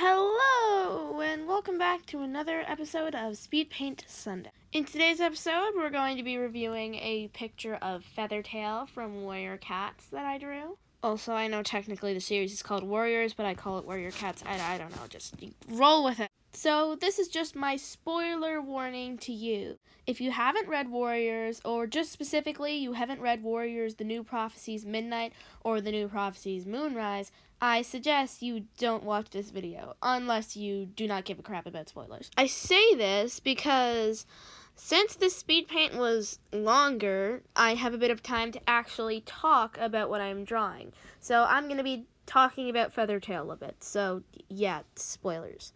Hello, and welcome back to another episode of Speedpaint Sunday. In today's episode, we're going to be reviewing a picture of Feathertail from Warrior Cats that I drew. Also, I know technically the series is called Warriors, but I call it Warrior Cats. I don't know, just roll with it. So this is just my spoiler warning to you. If you haven't read Warriors, or just specifically you haven't read Warriors The New Prophecies Midnight or The New Prophecies Moonrise, I suggest you don't watch this video, unless you do not give a crap about spoilers. I say this because since this speed paint was longer, I have a bit of time to actually talk about what I'm drawing. So I'm going to be talking about Feathertail a bit, so yeah, spoilers.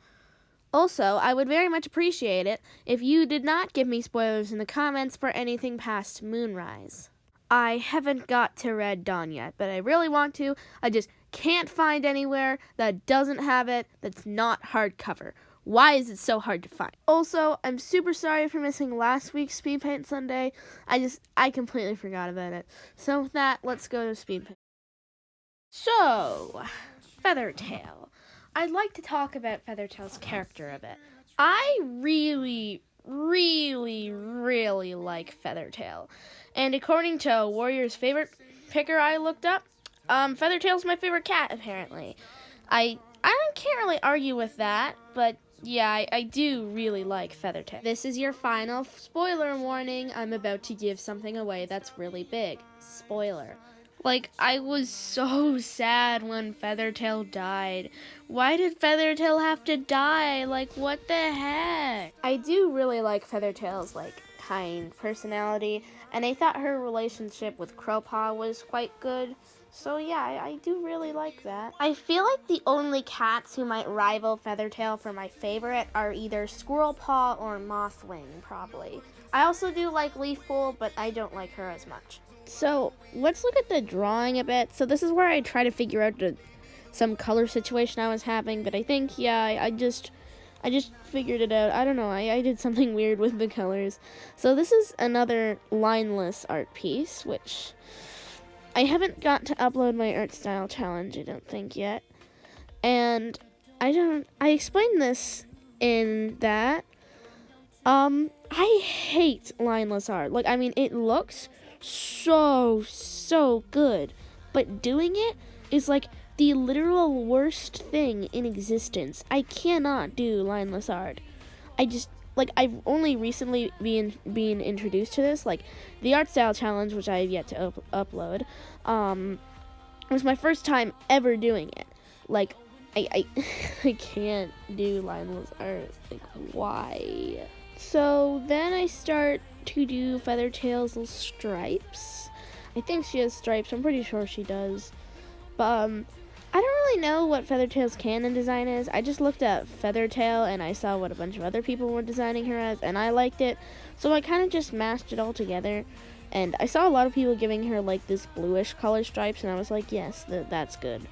Also, I would very much appreciate it if you did not give me spoilers in the comments for anything past Moonrise. I haven't got to Red Dawn yet, but I really want to. I just can't find anywhere that doesn't have it that's not hardcover. Why is it so hard to find? Also, I'm super sorry for missing last week's Speed Paint Sunday. I completely forgot about it. So with that, let's go to Speed Paint. So, Feathertail. I'd like to talk about Feathertail's character a bit. I really like Feathertail. And according to Warrior's favorite picker I looked up, Feathertail's my favorite cat, apparently. I can't really argue with that, but yeah, I do really like Feathertail. This is your final spoiler warning. I'm about to give something away that's really big. Spoiler. Like, I was so sad when Feathertail died. Why did Feathertail have to die? Like, what the heck? I do really like Feathertail's, kind personality, and I thought her relationship with Crowpaw was quite good. So yeah, I do really like that. I feel like the only cats who might rival Feathertail for my favorite are either Squirrelpaw or Mothwing, probably. I also do like Leafpool, but I don't like her as much. So let's look at the drawing a bit. So this is where I try to figure out some color situation I was having, but I think, yeah, I just figured it out. I don't know, I did something weird with the colors. So this is another lineless art piece, which I haven't got to upload my art style challenge, I don't think yet. And I explained this in that, I hate lineless art. It looks so good, but doing it is like the literal worst thing in existence. I cannot do lineless art. I've only recently been introduced to this. Like, the art style challenge, which I have yet to upload, was my first time ever doing it. Like, I can't do lineless art. Like, why? So then I start to do Feathertail's little stripes. I think she has stripes. I'm pretty sure she does. But I don't really know what Feathertail's canon design is. I just looked at Feathertail and I saw what a bunch of other people were designing her as, and I liked it. So I kind of just mashed it all together. And I saw a lot of people giving her like this bluish color stripes, and I was like, yes, that's good.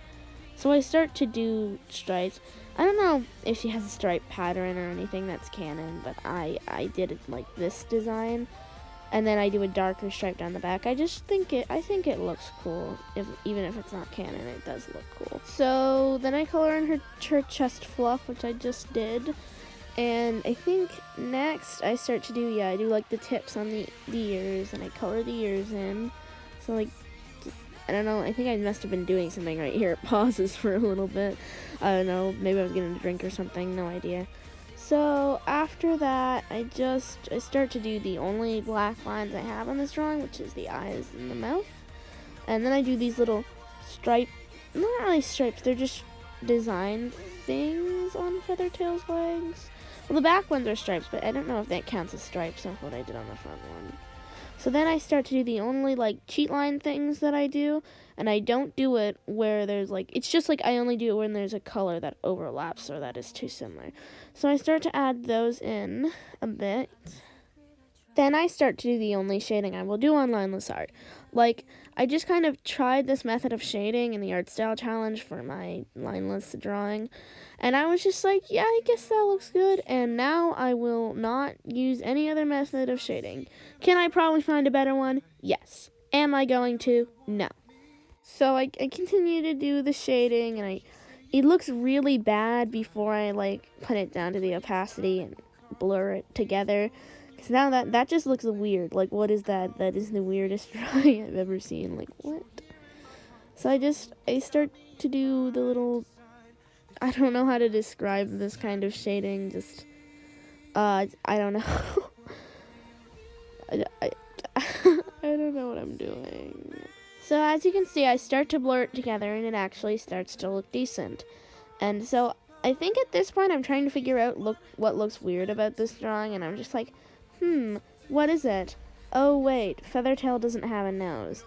So I start to do stripes. I don't know if she has a stripe pattern or anything that's canon, but I did it like this design, and then I do a darker stripe down the back. I think it looks cool. Even if it's not canon, it does look cool. So then I color in her chest fluff, which I just did, and I think next I start to do I do like the tips on the ears, and I color the ears in. So I don't know, I think I must have been doing something right here. It pauses for a little bit. I don't know, maybe I was getting a drink or something, no idea. So after that, I start to do the only black lines I have on this drawing, which is the eyes and the mouth. And then I do these little not really stripes, they're just design things on Feathertail's legs. Well, the back ones are stripes, but I don't know if that counts as stripes. That's what I did on the front one. So then I start to do the only cheat line things that I do, and I don't do it where there's it's just I only do it when there's a color that overlaps or that is too similar. So I start to add those in a bit. Then I start to do the only shading I will do on lineless art. I just kind of tried this method of shading in the art style challenge for my lineless drawing, and I was just like, yeah, I guess that looks good, and now I will not use any other method of shading. Can I probably find a better one? Yes. Am I going to? No. So I continue to do the shading, and it looks really bad before I like put it down to the opacity and blur it together. Because now that just looks weird. Like, what is that? That is the weirdest drawing I've ever seen. Like, what? So I start to do the little, I don't know how to describe this kind of shading. Just, I don't know. I don't know what I'm doing. So as you can see, I start to blur it together and it actually starts to look decent. And so I think at this point I'm trying to figure out what looks weird about this drawing, and I'm just like, what is it? Oh wait, Feathertail doesn't have a nose.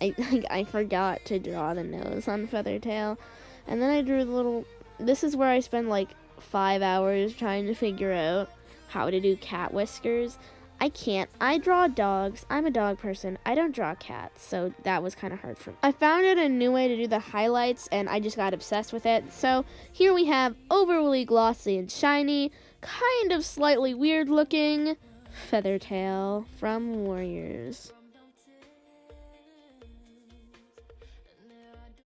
I forgot to draw the nose on Feathertail. And then I drew the little, this is where I spend like 5 hours trying to figure out how to do cat whiskers. I can't. I draw dogs. I'm a dog person. I don't draw cats, so that was kind of hard for me. I found out a new way to do the highlights, and I just got obsessed with it. So here we have overly glossy and shiny, kind of slightly weird looking Feathertail from Warriors.